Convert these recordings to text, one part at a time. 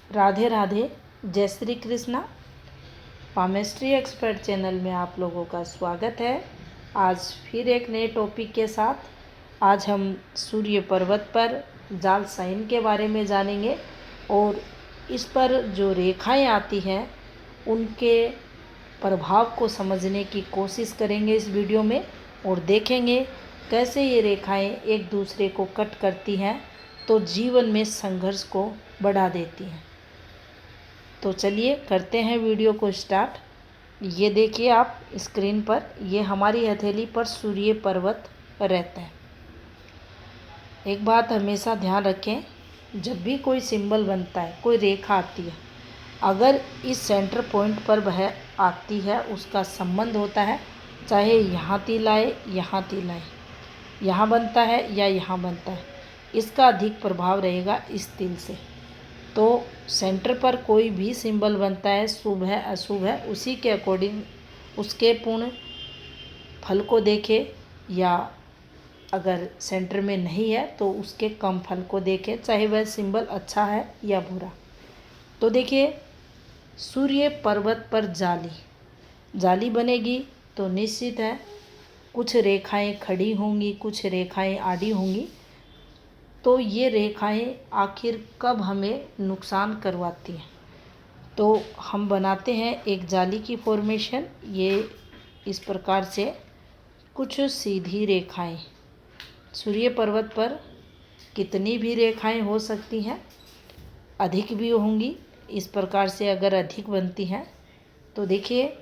राधे राधे, जय Shri Krishna. Palmistry expert channel में आप लोगों का स्वागत है। आज फिर एक नए टॉपिक के साथ आज हम सूर्य पर्वत पर जाल साइन के बारे में जानेंगे और इस पर जो रेखाएं आती हैं उनके प्रभाव को समझने की कोशिश करेंगे इस वीडियो में और देखेंगे कैसे ये रेखाएं एक दूसरे को कट करती हैं तो जीवन में संघर्ष को बढ़ा देती हैं। तो चलिए करते हैं वीडियो को स्टार्ट। ये देखिए आप स्क्रीन पर, ये हमारी हथेली पर सूर्य पर्वत रहता है। एक बात हमेशा ध्यान रखें, जब भी कोई सिंबल बनता है, कोई रेखा आती है, अगर इस सेंटर पॉइंट पर वह आती है उसका संबंध होता है, चाहे यहाँ तिल आए, यहाँ तिल आए, यहाँ बनता है या यहाँ बनता है, इसका अधिक प्रभाव रहेगा इस तिल से। तो सेंटर पर कोई भी सिंबल बनता है, शुभ है अशुभ है, उसी के अकॉर्डिंग उसके पूर्ण फल को देखें, या अगर सेंटर में नहीं है तो उसके कम फल को देखें, चाहे वह सिंबल अच्छा है या बुरा। तो देखिए, सूर्य पर्वत पर जाली बनेगी तो निश्चित है कुछ रेखाएं खड़ी होंगी, कुछ रेखाएं आड़ी होंगी। तो ये रेखाएं आखिर कब हमें नुकसान करवाती हैं? तो हम बनाते हैं एक जाली की फॉर्मेशन। ये इस प्रकार से कुछ सीधी रेखाएं, सूर्य पर्वत पर कितनी भी रेखाएं हो सकती हैं, अधिक भी होंगी। इस प्रकार से अगर अधिक बनती हैं तो देखिए,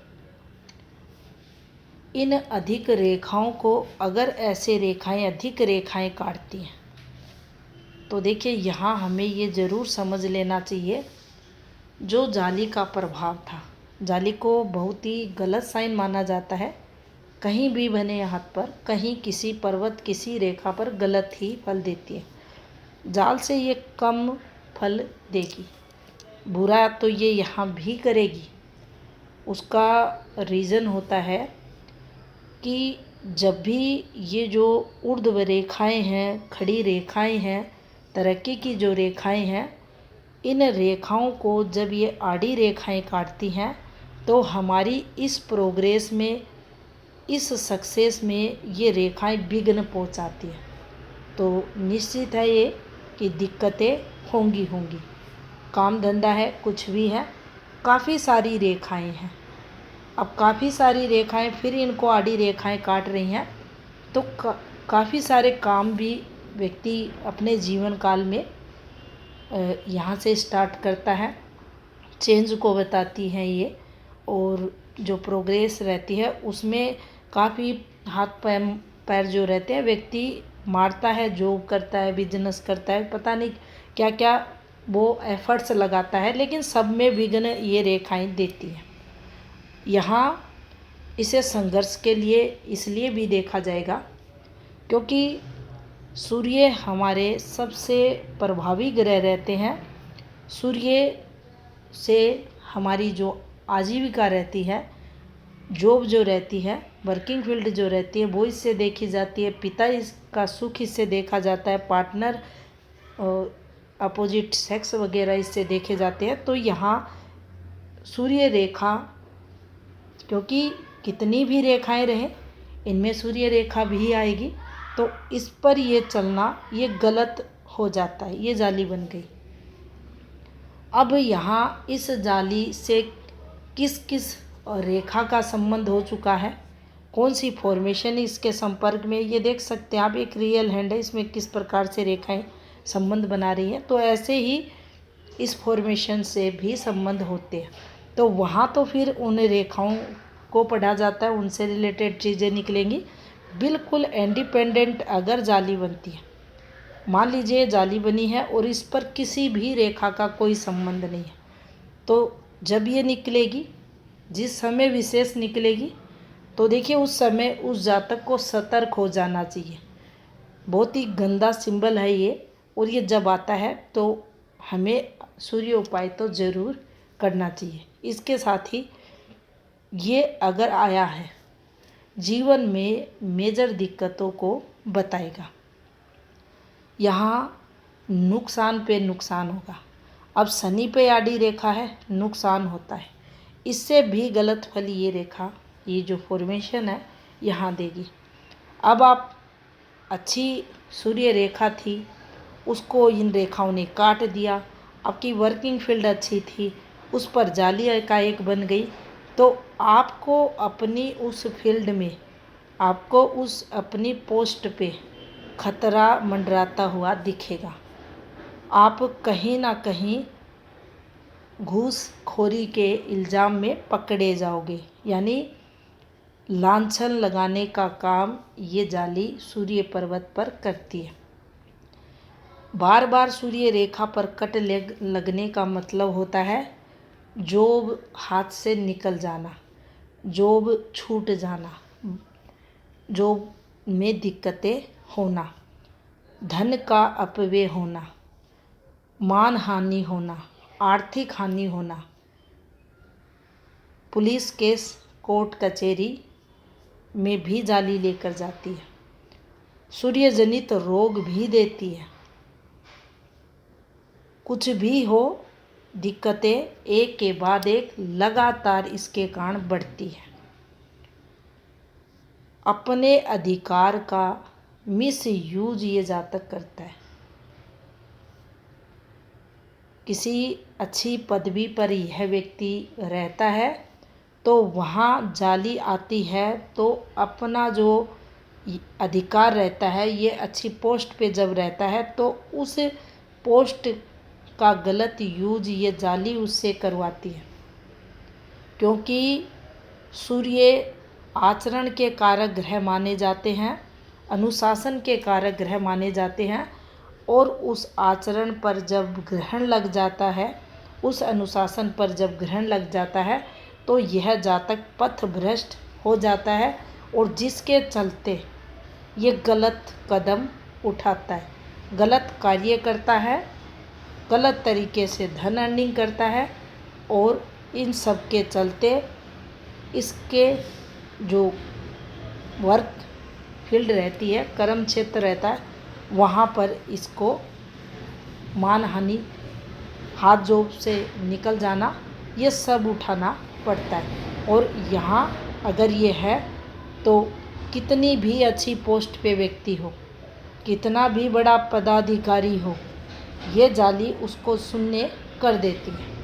इन अधिक रेखाओं को अगर ऐसे रेखाएं अधिक रेखाएं काटती हैं तो देखिए यहाँ हमें ये ज़रूर समझ लेना चाहिए, जो जाली का प्रभाव था, जाली को बहुत ही गलत साइन माना जाता है। कहीं भी बने हाथ पर, कहीं किसी पर्वत किसी रेखा पर गलत ही फल देती है। जाल से ये कम फल देगी, बुरा तो ये यहाँ भी करेगी। उसका रीज़न होता है कि जब भी ये जो ऊर्ध्व रेखाएं हैं, खड़ी रेखाएं हैं, तरक्की की जो रेखाएं हैं, इन रेखाओं को जब ये आड़ी रेखाएं काटती हैं तो हमारी इस प्रोग्रेस में, इस सक्सेस में ये रेखाएं विघ्न पहुंचाती हैं। तो निश्चित है ये कि दिक्कतें होंगी। काम धंधा है, कुछ भी है, काफ़ी सारी रेखाएं हैं। अब काफ़ी सारी रेखाएं फिर इनको आड़ी रेखाएं काट रही हैं तो काफ़ी सारे काम भी व्यक्ति अपने जीवन काल में यहाँ से स्टार्ट करता है। चेंज को बताती हैं ये, और जो प्रोग्रेस रहती है उसमें काफ़ी हाथ पैर जो रहते हैं, व्यक्ति मारता है, जॉब करता है, बिजनेस करता है, पता नहीं क्या क्या वो एफर्ट्स लगाता है, लेकिन सब में विघ्न ये रेखाएं देती हैं। यहाँ इसे संघर्ष के लिए इसलिए भी देखा जाएगा क्योंकि सूर्य हमारे सबसे प्रभावी ग्रह रहते हैं। सूर्य से हमारी जो आजीविका रहती है, जॉब जो रहती है, वर्किंग फील्ड जो रहती है, वो इससे देखी जाती है। पिता इसका सुख इससे देखा जाता है, पार्टनर, अपोजिट सेक्स वगैरह इससे देखे जाते हैं। तो यहाँ सूर्य रेखा, क्योंकि कितनी भी रेखाएं रहें, इनमें सूर्य रेखा भी आएगी, तो इस पर ये चलना ये गलत हो जाता है। ये जाली बन गई। अब यहाँ इस जाली से किस किस रेखा का संबंध हो चुका है, कौन सी फॉर्मेशन इसके संपर्क में, ये देख सकते हैं आप। एक रियल हैंड है, इसमें किस प्रकार से रेखाएं संबंध बना रही हैं। तो ऐसे ही इस फॉर्मेशन से भी संबंध होते हैं। तो वहाँ तो फिर उन रेखाओं को पढ़ा जाता है, उनसे रिलेटेड चीज़ें निकलेंगी। बिल्कुल इंडिपेंडेंट अगर जाली बनती है, मान लीजिए जाली बनी है और इस पर किसी भी रेखा का कोई संबंध नहीं है, तो जब ये निकलेगी, जिस समय विशेष निकलेगी, तो देखिए उस समय उस जातक को सतर्क हो जाना चाहिए। बहुत ही गंदा सिंबल है ये, और ये जब आता है तो हमें सूर्य उपाय तो ज़रूर करना चाहिए। इसके साथ ही ये अगर आया है, जीवन में मेजर दिक्कतों को बताएगा। यहाँ नुकसान पे नुकसान होगा। अब शनि पे आड़ी रेखा है, नुकसान होता है। इससे भी गलत फल ये रेखा, ये जो फॉर्मेशन है यहाँ देगी। अब आप अच्छी सूर्य रेखा थी, उसको इन रेखाओं ने काट दिया। आपकी वर्किंग फील्ड अच्छी थी, उस पर जाली एकाएक बन गई, तो आपको अपनी उस फील्ड में, आपको उस अपनी पोस्ट पे खतरा मंडराता हुआ दिखेगा। आप कहीं ना कहीं घूसखोरी के इल्ज़ाम में पकड़े जाओगे, यानी लांछन लगाने का काम ये जाली सूर्य पर्वत पर करती है। बार बार सूर्य रेखा पर कट लगने का मतलब होता है जॉब हाथ से निकल जाना, जॉब छूट जाना, जॉब में दिक्कतें होना, धन का अपव्यय होना, मान हानि होना, आर्थिक हानि होना, पुलिस केस, कोर्ट कचहरी में भी जाली लेकर जाती है। सूर्य जनित रोग भी देती है। कुछ भी हो, दिक्कतें एक के बाद एक लगातार इसके कारण बढ़ती है। अपने अधिकार का मिस यूज ये जातक करता है। किसी अच्छी पदवी पर यह व्यक्ति रहता है तो वहाँ जाली आती है, तो अपना जो अधिकार रहता है, ये अच्छी पोस्ट पे जब रहता है तो उस पोस्ट का गलत यूज ये जाली उससे करवाती है। क्योंकि सूर्य आचरण के कारक ग्रह माने जाते हैं, अनुशासन के कारक ग्रह माने जाते हैं, और उस आचरण पर जब ग्रहण लग जाता है, उस अनुशासन पर जब ग्रहण लग जाता है, तो यह जातक पथ भ्रष्ट हो जाता है, और जिसके चलते ये गलत कदम उठाता है, गलत कार्य करता है, गलत तरीके से धन अर्निंग करता है, और इन सब के चलते इसके जो वर्क फील्ड रहती है, कर्म क्षेत्र रहता है, वहाँ पर इसको मान हानि, हाथ जॉब से निकल जाना, ये सब उठाना पड़ता है। और यहाँ अगर ये है तो कितनी भी अच्छी पोस्ट पे व्यक्ति हो, कितना भी बड़ा पदाधिकारी हो, ये जाली उसको शून्य कर देती है।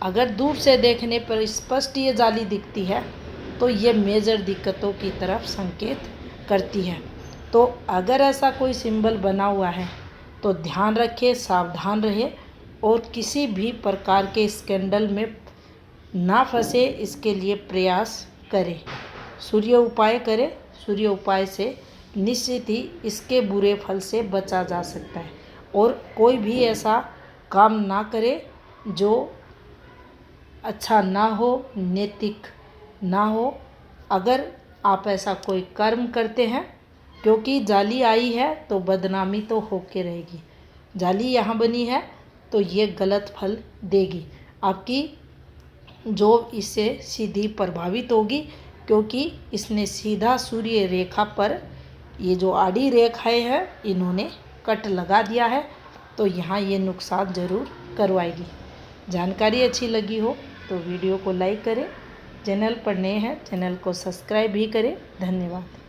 अगर दूर से देखने पर स्पष्ट ये जाली दिखती है तो ये मेजर दिक्कतों की तरफ संकेत करती है। तो अगर ऐसा कोई सिंबल बना हुआ है तो ध्यान रखें, सावधान रहे, और किसी भी प्रकार के स्कैंडल में ना फंसे, इसके लिए प्रयास करें, सूर्य उपाय करें। सूर्य उपाय से निश्चित ही इसके बुरे फल से बचा जा सकता है, और कोई भी ऐसा काम ना करे जो अच्छा ना हो, नैतिक ना हो। अगर आप ऐसा कोई कर्म करते हैं, क्योंकि जाली आई है तो बदनामी तो होके रहेगी, जाली यहाँ बनी है तो ये गलत फल देगी, आपकी जॉब इससे सीधी प्रभावित होगी, क्योंकि इसने सीधा सूर्य रेखा पर ये जो आड़ी रेखाएं हैं इन्होंने कट लगा दिया है, तो यहाँ ये नुकसान ज़रूर करवाएगी। जानकारी अच्छी लगी हो तो वीडियो को लाइक करें, चैनल पर नए हैं चैनल को सब्सक्राइब भी करें। धन्यवाद।